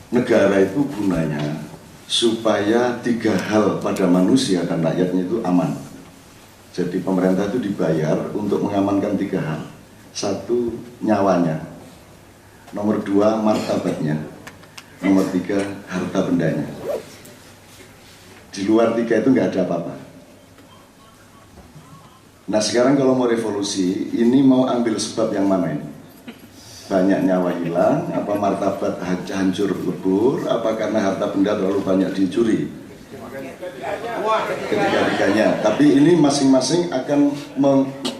negara itu gunanya supaya 3 hal pada manusia dan rakyatnya itu aman. Jadi pemerintah itu dibayar untuk mengamankan 3 hal. 1, nyawanya. Nomor 2, martabatnya. Nomor 3, harta bendanya. Di luar 3 itu nggak ada apa-apa. Nah sekarang kalau mau revolusi, ini mau ambil sebab yang mana ini? Banyak nyawa hilang, apa martabat hancur lebur, apa karena harta benda terlalu banyak dicuri? Ketiga-tiganya. Tapi ini masing-masing akan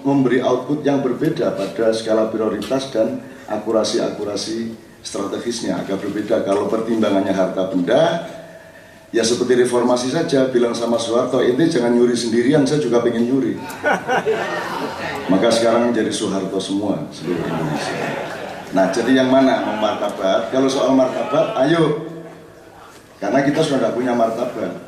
memberi output yang berbeda pada skala prioritas dan akurasi-akurasi strategisnya agak berbeda. Kalau pertimbangannya harta benda, ya seperti reformasi saja, bilang sama Soeharto, ini jangan nyuri sendirian, saya juga pengen nyuri. Maka sekarang jadi Soeharto semua seluruh Indonesia. Nah jadi yang mana martabat? Kalau soal martabat, ayo. Karena kita sudah tidak punya martabat.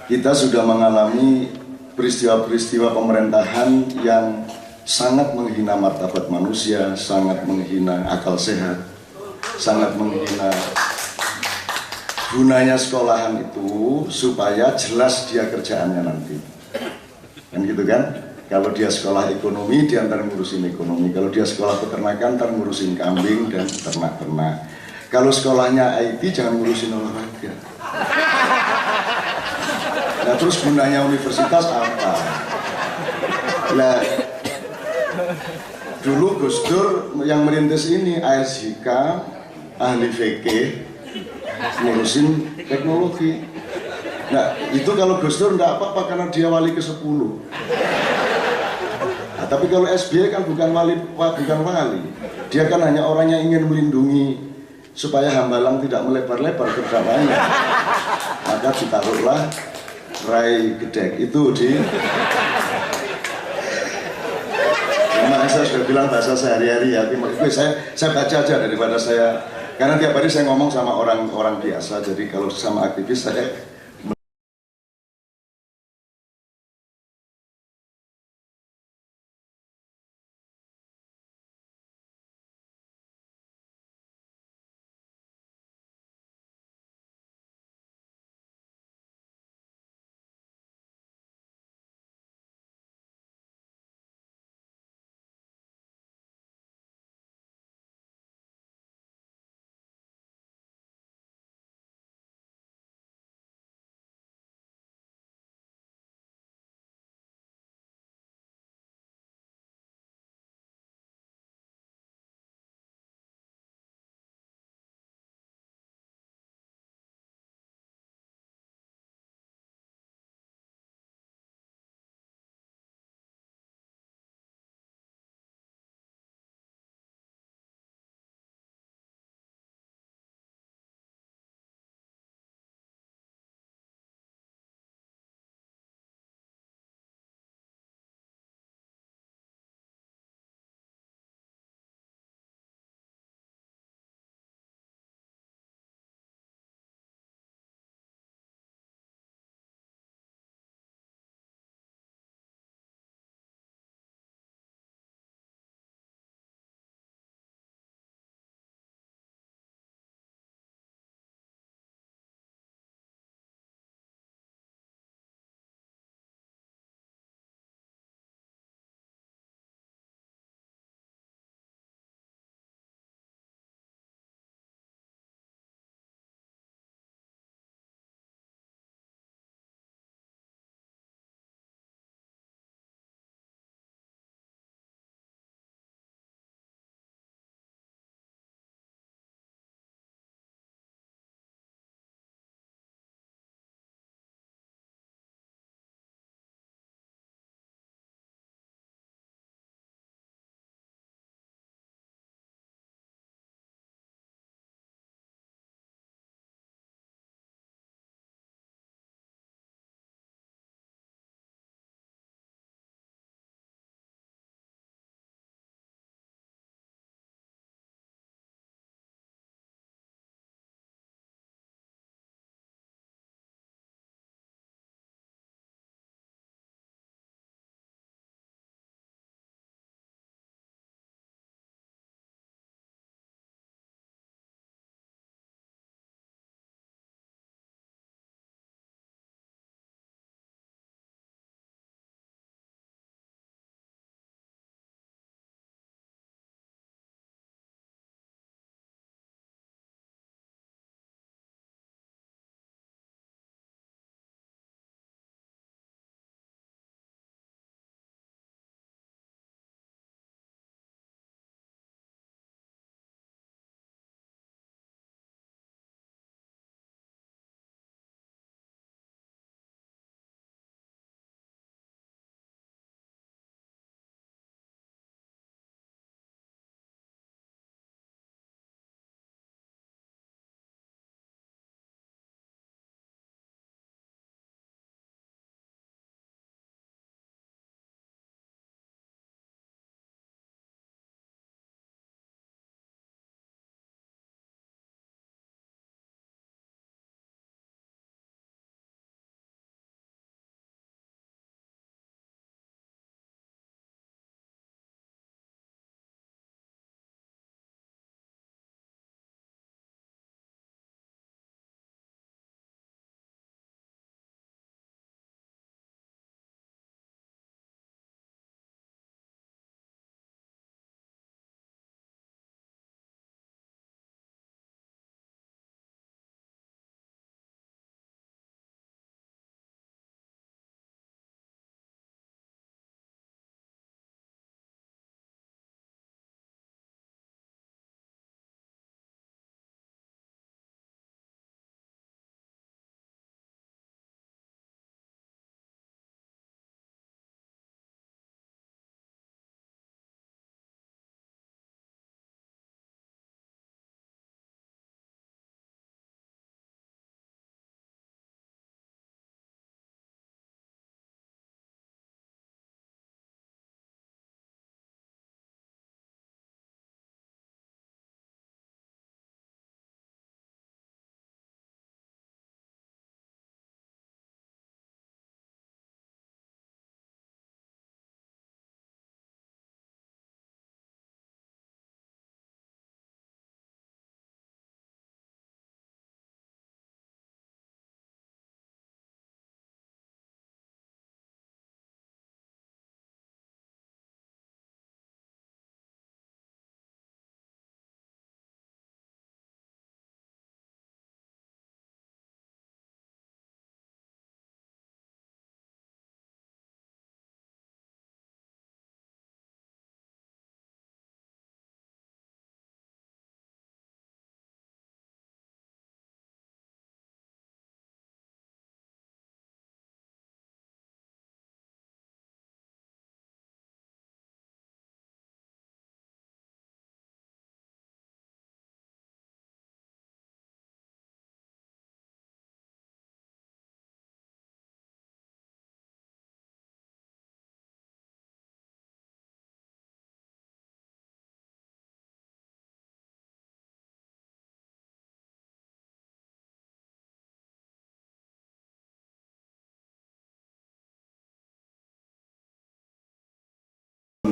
Kita sudah mengalami peristiwa-peristiwa pemerintahan yang sangat menghina martabat manusia, sangat menghina akal sehat, sangat menghina. Gunanya sekolahan itu supaya jelas dia kerjaannya nanti. Kan gitu kan? Kalau dia sekolah ekonomi, dia ntar ngurusin ekonomi. Kalau dia sekolah peternakan, ntar ngurusin kambing dan ternak-ternak. Kalau sekolahnya IT, jangan ngurusin olahraga. Nah terus gunanya universitas apa? Nah, dulu Gus Dur yang merintis ini, ASHK, ahli fikih, ngurusin teknologi. Nah itu kalau Gus Dur enggak apa-apa karena dia wali ke-10. Nah, tapi kalau SBY kan bukan wali, dia kan hanya orang yang ingin melindungi supaya hambalang tidak melebar-lebar kerjanya. Maka ditaruhlah Rai Gedek itu di. Memang saya sudah bilang bahasa sehari-hari ya, saya baca aja daripada saya, karena tiap hari saya ngomong sama orang-orang biasa, jadi kalau sama aktivis saya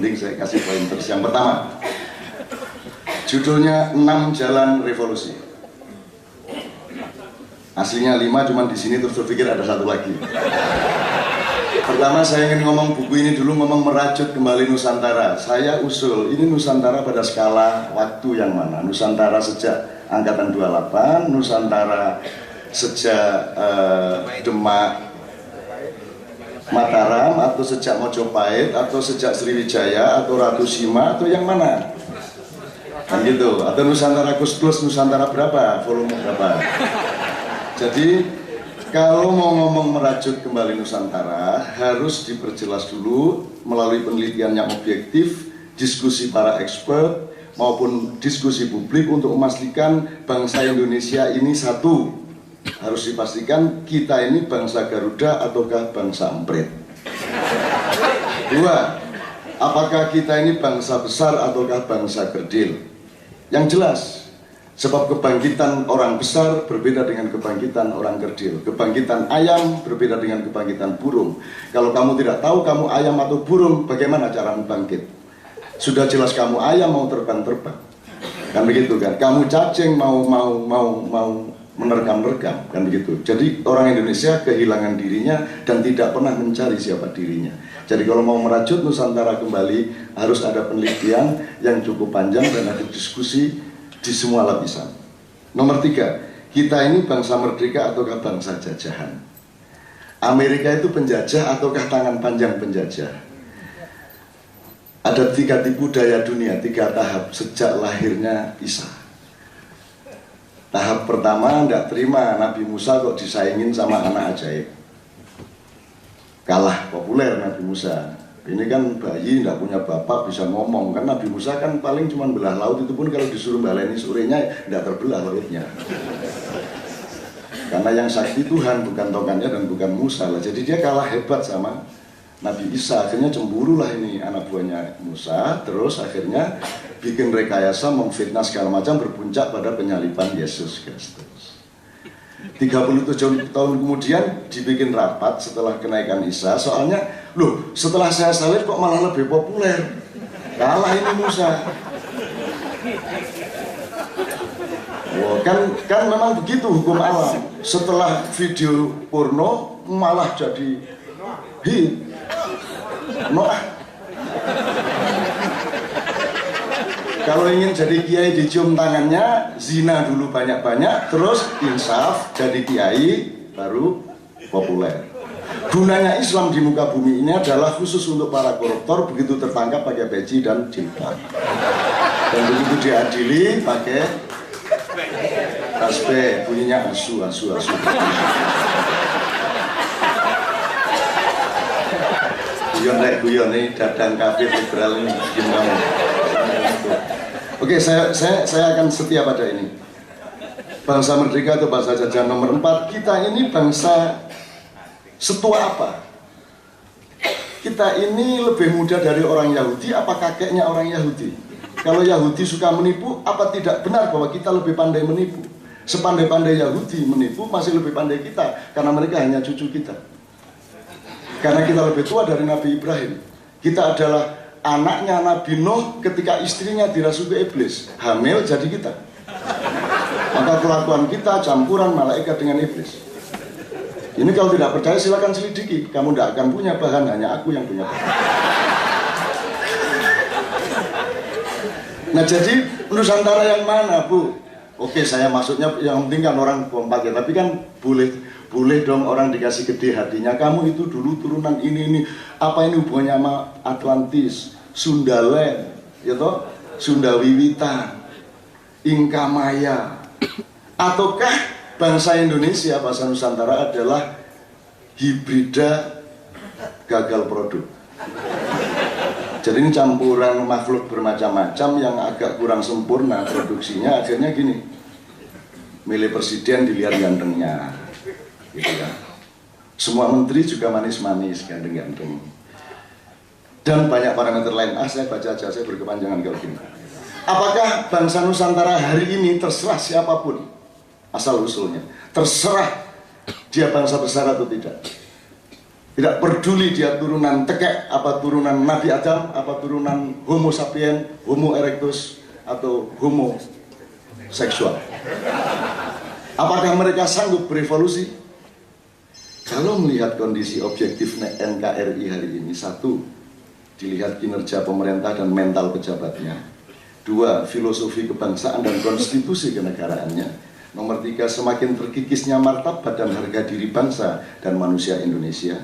mending saya kasih pointers. Yang pertama, judulnya 6 Jalan Revolusi. Aslinya 5, cuman di sini terus berpikir ada satu lagi. Pertama saya ingin ngomong buku ini dulu, ngomong merajut kembali Nusantara. Saya usul, ini Nusantara pada skala waktu yang mana? Nusantara sejak Angkatan 28, Nusantara sejak Demak, Mataram, atau sejak Mojopahit, atau sejak Sriwijaya, atau Ratu Sima, atau yang mana? Kan gitu, atau Nusantara Kus-Plus, Nusantara berapa, volume berapa? Jadi kalau mau ngomong merajut kembali Nusantara harus diperjelas dulu melalui penelitian yang objektif, diskusi para expert maupun diskusi publik untuk memastikan bangsa Indonesia ini satu. Harus dipastikan kita ini bangsa Garuda ataukah bangsa Emprit. 2, apakah kita ini bangsa besar ataukah bangsa kerdil. Yang jelas, sebab kebangkitan orang besar berbeda dengan kebangkitan orang kerdil. Kebangkitan ayam berbeda dengan kebangkitan burung. Kalau kamu tidak tahu kamu ayam atau burung, bagaimana cara bangkit? Sudah jelas kamu ayam mau terbang-terbang. Kan begitu kan? Kamu cacing mau menerkam-nerkam, kan begitu. Jadi orang Indonesia kehilangan dirinya dan tidak pernah mencari siapa dirinya. Jadi kalau mau merajut Nusantara kembali harus ada penelitian yang cukup panjang dan ada diskusi di semua lapisan. Nomor 3, kita ini bangsa merdeka ataukah bangsa jajahan? Amerika itu penjajah ataukah tangan panjang penjajah? Ada 3 tipu daya dunia, 3 tahap sejak lahirnya Isa. Tahap pertama, tidak terima Nabi Musa kok disaingin sama anak ajaib. Kalah populer Nabi Musa. Ini kan bayi tidak punya bapak bisa ngomong. Kan Nabi Musa kan paling cuma belah laut, itu pun kalau disuruh baleni sorenya tidak terbelah lautnya. Karena yang sakti Tuhan, bukan tongkatnya dan bukan Musa lah. Jadi dia kalah hebat sama Nabi Isa. Akhirnya cemburulah ini anak buahnya Musa. Terus akhirnya bikin rekayasa, memfitnah segala macam, berpuncak pada penyaliban Yesus Kristus. 37 tahun kemudian dibikin rapat setelah kenaikan Isa. Soalnya, loh setelah saya salib kok malah lebih populer. Kalah ini Musa. Oh, kan memang begitu hukum alam. Setelah video porno malah jadi hit. Noah. Kalau ingin jadi kiai dicium tangannya, zina dulu banyak-banyak, terus insaf jadi kiai baru populer. Gunanya Islam di muka bumi ini adalah khusus untuk para koruptor, begitu tertangkap pakai peci dan jilbab. Dan begitu diadili pakai tasbih, bunyinya asu. Guyon ini dadang kafir liberal ini gimana? Oke, saya akan setia pada ini. Bangsa merdeka atau bangsa jajahan. Nomor 4, kita ini bangsa setua apa? Kita ini lebih muda dari orang Yahudi, apa kakeknya orang Yahudi? Kalau Yahudi suka menipu, apa tidak benar bahwa kita lebih pandai menipu? Sepandai-pandai Yahudi menipu, masih lebih pandai kita, karena mereka hanya cucu kita. Karena kita lebih tua dari Nabi Ibrahim. Kita adalah anaknya Nabi Nuh ketika istrinya dirasuki iblis. Hamil jadi kita. Maka kelakuan kita campuran malaikat dengan iblis. Ini kalau tidak percaya silakan selidiki. Kamu tidak akan punya bahan, hanya aku yang punya bahan. Nah jadi Nusantara yang mana, Bu? Oke, saya maksudnya yang penting kan orang kompak ya. Tapi kan boleh dong orang dikasih gede hatinya. Kamu itu dulu turunan ini. Apa ini hubungannya sama Atlantis, Sundaland, ya toh? Sundawiwitan, Inkamaya. Ataukah bangsa Indonesia, bangsa Nusantara adalah hibrida gagal produk? Jadi ini campuran makhluk bermacam-macam yang agak kurang sempurna produksinya. Akhirnya gini, milih presiden dilihat gantengnya, gitu kan. Semua menteri juga manis-manis, ganteng-ganteng. Dan banyak parameter lain. Saya baca aja, saya berkepanjangan kalau gini. Apakah bangsa Nusantara hari ini terserah siapapun asal usulnya, terserah dia bangsa besar atau tidak? Tidak peduli dia turunan tekek, apa turunan Nabi Adam, apa turunan Homo sapien, Homo erectus, atau Homo seksual. Apakah mereka sanggup berevolusi? Kalau melihat kondisi objektif NKRI hari ini, satu, dilihat kinerja pemerintah dan mental pejabatnya. Dua, filosofi kebangsaan dan konstitusi kenegaraannya. Nomor tiga, semakin terkikisnya martabat dan harga diri bangsa dan manusia Indonesia.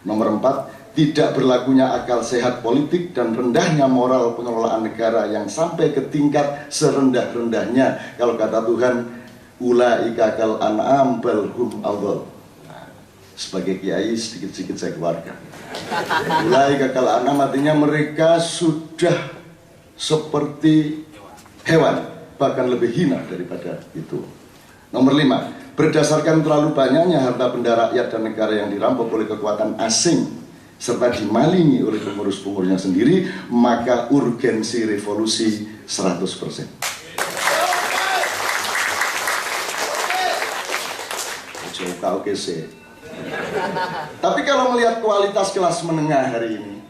Nomor empat, tidak berlakunya akal sehat politik dan rendahnya moral pengelolaan negara yang sampai ke tingkat serendah-rendahnya. Kalau kata Tuhan, ulaika kal an'am bal hum adall. Nah, sebagai kiai sedikit-sedikit saya keluarkan. Ulaika kal an'am artinya mereka sudah seperti hewan, bahkan lebih hina daripada itu. Nomor 5, berdasarkan terlalu banyaknya harta benda rakyat dan negara yang dirampok oleh kekuatan asing serta dimalingi oleh pengurus-pengurusnya sendiri, maka urgensi revolusi 100%. Oke sih. Tapi kalau melihat kualitas kelas menengah hari ini,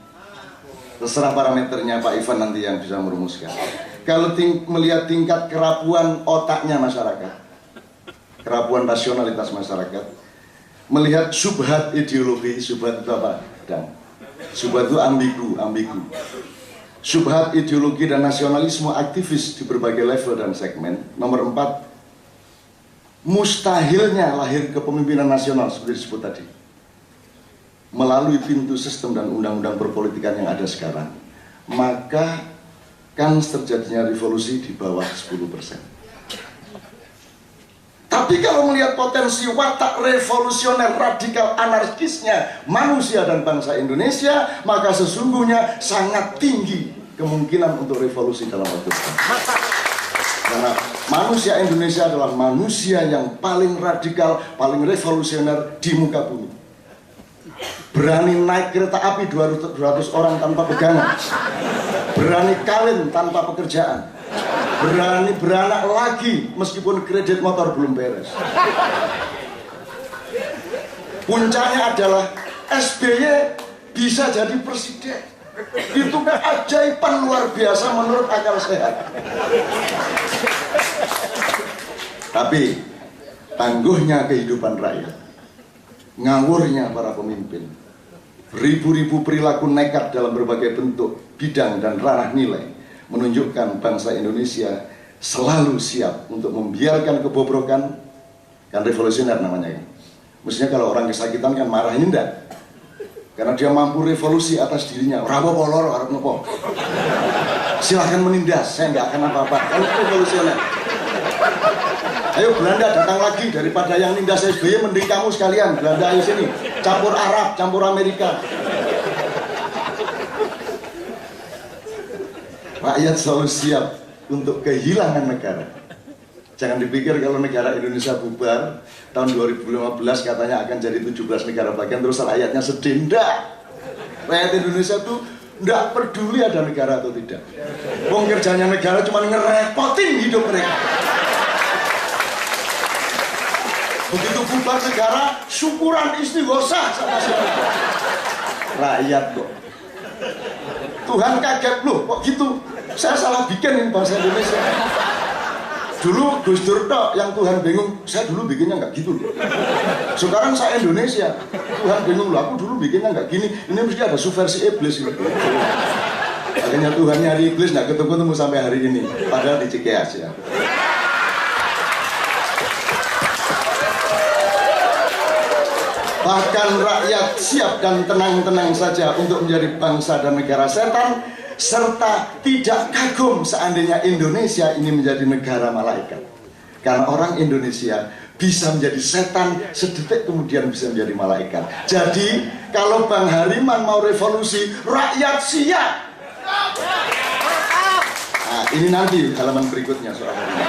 terserah parameternya Pak Ivan nanti yang bisa merumuskan. Kalau melihat tingkat kerapuan otaknya masyarakat, kerapuan rasionalitas masyarakat, melihat subhat ideologi, subhat itu apa? Dan subhat itu ambigu. Subhat ideologi dan nasionalisme aktivis di berbagai level dan segmen. Nomor 4, mustahilnya lahir kepemimpinan nasional seperti disebut tadi melalui pintu sistem dan undang-undang perpolitikan yang ada sekarang, maka kan terjadinya revolusi di bawah 10%. Tapi kalau melihat potensi watak revolusioner radikal anarkisnya manusia dan bangsa Indonesia, maka sesungguhnya sangat tinggi kemungkinan untuk revolusi dalam waktu dekat. Karena manusia Indonesia adalah manusia yang paling radikal, paling revolusioner di muka bumi. Berani naik kereta api 200 orang tanpa pegangan, berani kawin tanpa pekerjaan, berani beranak lagi meskipun kredit motor belum beres. Puncaknya adalah SBY bisa jadi presiden. Itu keajaiban luar biasa menurut akal sehat. Tapi tangguhnya kehidupan rakyat, ngawurnya para pemimpin, ribu-ribu perilaku nekat dalam berbagai bentuk, bidang dan ranah nilai menunjukkan bangsa Indonesia selalu siap untuk membiarkan kebobrokan. Kan revolusioner namanya kan. Mestinya kalau orang kesakitan kan marah, ini enggak. Karena dia mampu revolusi atas dirinya. Rapo loro arep nopo. Silahkan menindas, saya nggak akan apa-apa. Kan revolusioner. Ayo Belanda datang lagi, daripada yang nindas SBY mending kamu sekalian. Belanda ayo sini, campur Arab, campur Amerika. Rakyat selalu siap untuk kehilangan negara. Jangan dipikir kalau negara Indonesia bubar tahun 2015 katanya akan jadi 17 negara bagian terus rakyatnya sedih. Nggak. Rakyat Indonesia tuh nggak peduli ada negara atau tidak. Wong kerjanya negara cuma ngerepotin hidup mereka. Begitu bubar negara, syukuran istighosah sama siapa? Rakyat kok. Tuhan kaget, loh kok gitu? Saya salah bikin ini bahasa Indonesia. Dulu Gus Dur yang Tuhan bingung, saya dulu bikinnya nggak gitu loh. Sekarang saya Indonesia, Tuhan bingung loh, aku dulu bikinnya nggak gini. Ini mesti ada subversi iblis ini. Akhirnya Tuhan nyari iblis nggak ketemu sampai hari ini. Padahal di Cikeas ya. Bahkan rakyat siap dan tenang-tenang saja untuk menjadi bangsa dan negara setan, serta tidak kagum seandainya Indonesia ini menjadi negara malaikat. Karena orang Indonesia bisa menjadi setan, sedetik kemudian bisa menjadi malaikat. Jadi kalau Bang Hariman mau revolusi, rakyat siap. Nah, ini nanti halaman berikutnya soal ini.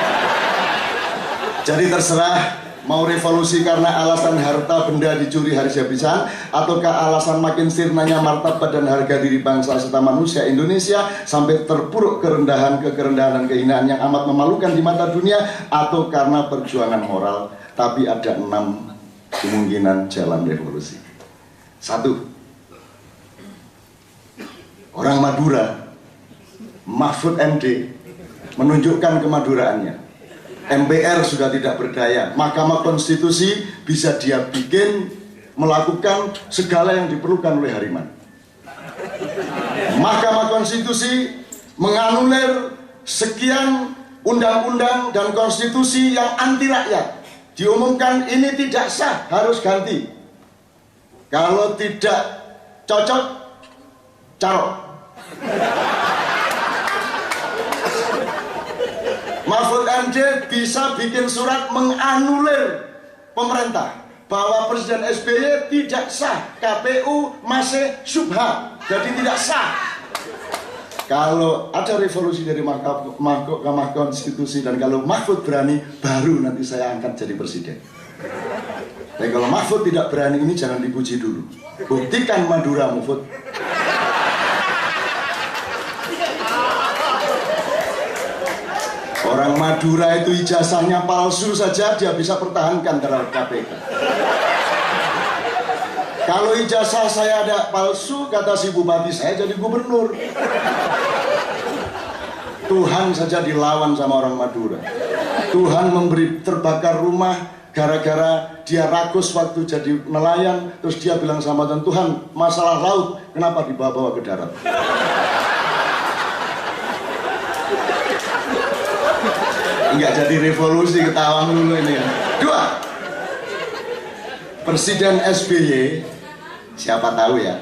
Jadi terserah mau revolusi karena alasan harta benda dicuri habis-habisan, ataukah alasan makin sirnanya martabat dan harga diri bangsa serta manusia Indonesia sampai terpuruk kerendahan dan kehinaan yang amat memalukan di mata dunia, atau karena perjuangan moral. Tapi ada 6 kemungkinan jalan revolusi. Satu, orang Madura, Mahfud MD, menunjukkan kemaduraannya. MPR sudah tidak berdaya, Mahkamah Konstitusi bisa dia bikin melakukan segala yang diperlukan oleh Hariman. Mahkamah Konstitusi menganulir sekian undang-undang dan konstitusi yang anti rakyat. Diumumkan ini tidak sah, harus ganti. Kalau tidak cocok, carok. Mahfud MD bisa bikin surat menganulir pemerintah bahwa Presiden SBY tidak sah, KPU masih syubhat, jadi tidak sah. Kalau ada revolusi dari Mahkamah Konstitusi dan kalau Mahfud berani, baru nanti saya angkat jadi presiden. Tapi kalau Mahfud tidak berani, ini jangan dipuji dulu. Buktikan Madura, Mahfud. Orang Madura itu ijazahnya palsu saja dia bisa pertahankan terhadap KPK. Kalau ijazah saya ada palsu, kata si bupati, saya jadi gubernur. Tuhan saja dilawan sama orang Madura. Tuhan memberi terbakar rumah gara-gara dia rakus waktu jadi nelayan. Terus dia bilang sama Tuhan, Tuhan, masalah laut kenapa dibawa-bawa ke darat? Enggak jadi revolusi, ketawa dulu ini ya. Dua, Presiden SBY, siapa tahu ya,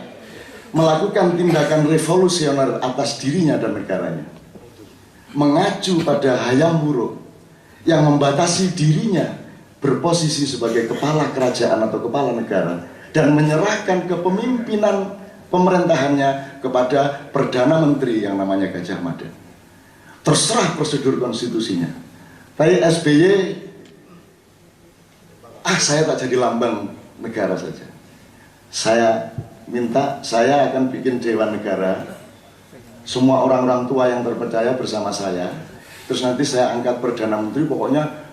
melakukan tindakan revolusioner atas dirinya dan negaranya, mengacu pada hayam wuruk yang membatasi dirinya berposisi sebagai kepala kerajaan atau kepala negara dan menyerahkan kepemimpinan pemerintahannya kepada Perdana Menteri yang namanya Gajah Mada. Terserah prosedur konstitusinya. Tapi SBY, saya tak jadi lambang negara saja. Saya minta, saya akan bikin Dewan Negara, semua orang-orang tua yang terpercaya bersama saya. Terus nanti saya angkat Perdana Menteri, pokoknya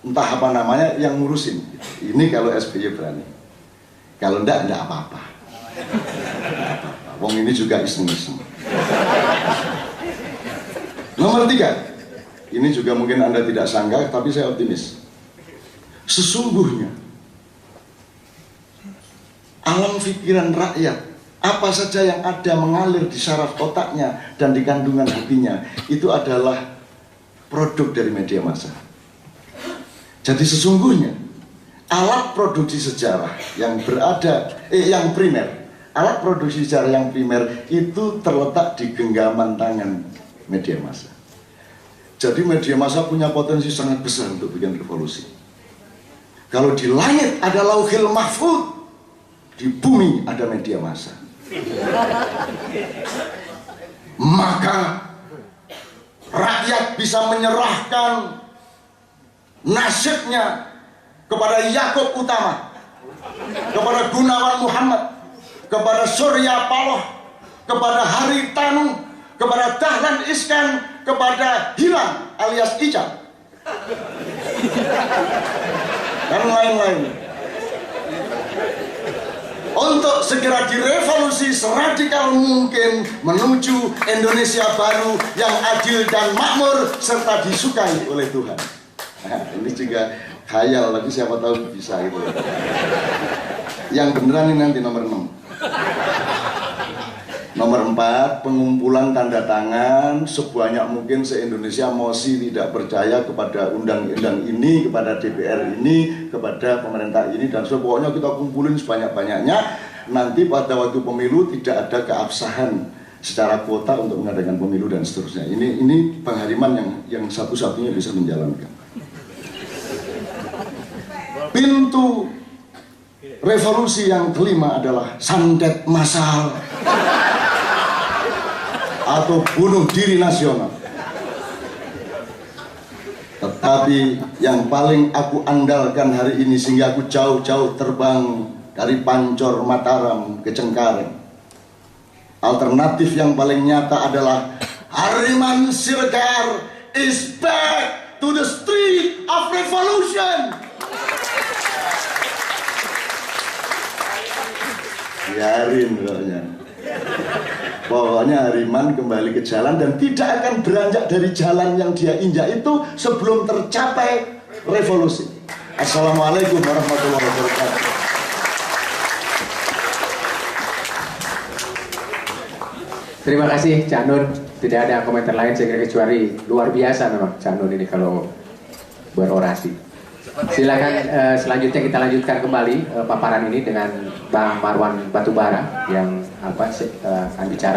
entah apa namanya yang ngurusin. Ini kalau SBY berani. Kalau enggak apa-apa. Wong ini juga iseng-iseng. Nomor 3, ini juga mungkin Anda tidak sangka, tapi saya optimis. Sesungguhnya alam pikiran rakyat, apa saja yang ada mengalir di saraf otaknya dan di kandungan hatinya, itu adalah produk dari media massa. Jadi sesungguhnya alat produksi sejarah yang yang primer, alat produksi sejarah yang primer itu terletak di genggaman tangan media massa. Jadi media massa punya potensi sangat besar untuk bikin revolusi. Kalau di langit ada lauhil mahfud, di bumi ada media massa. Maka rakyat bisa menyerahkan nasibnya kepada Yakub Utama, kepada Gunawan Muhammad, kepada Surya Paloh, kepada Haritanu, kepada Dahlan Iskan, kepada Hilang alias Ica, dan lain-lain, untuk segera direvolusi seradikal mungkin menuju Indonesia baru yang adil dan makmur serta disukai oleh Tuhan. Nah, ini juga khayal, tapi siapa tahu bisa gitu. Yang beneran ini nanti nomor 6. Nomor 4, pengumpulan tanda tangan sebanyak mungkin se-Indonesia mosi tidak percaya kepada undang-undang ini, kepada DPR ini, kepada pemerintah ini, dan pokoknya kita kumpulin sebanyak-banyaknya. Nanti pada waktu pemilu tidak ada keabsahan secara kuota untuk mengadakan pemilu dan seterusnya. Ini Bang Hariman yang satu-satunya bisa menjalankan. Pintu revolusi yang kelima adalah santet massal atau bunuh diri nasional. Tetapi yang paling aku andalkan hari ini, sehingga aku jauh-jauh terbang dari Pancor Mataram ke Cengkareng, alternatif yang paling nyata adalah Hariman Siregar is back to the street of revolution. Biarin pokoknya. Pokoknya Hariman kembali ke jalan dan tidak akan beranjak dari jalan yang dia injak itu sebelum tercapai revolusi. Assalamualaikum warahmatullahi wabarakatuh. Terima kasih Cak Nun. Tidak ada komentar lain saya kira kecuali luar biasa memang Cak Nun ini kalau berorasi. Silakan selanjutnya kita lanjutkan kembali paparan ini dengan Bang Marwan Batubara yang akan bicara.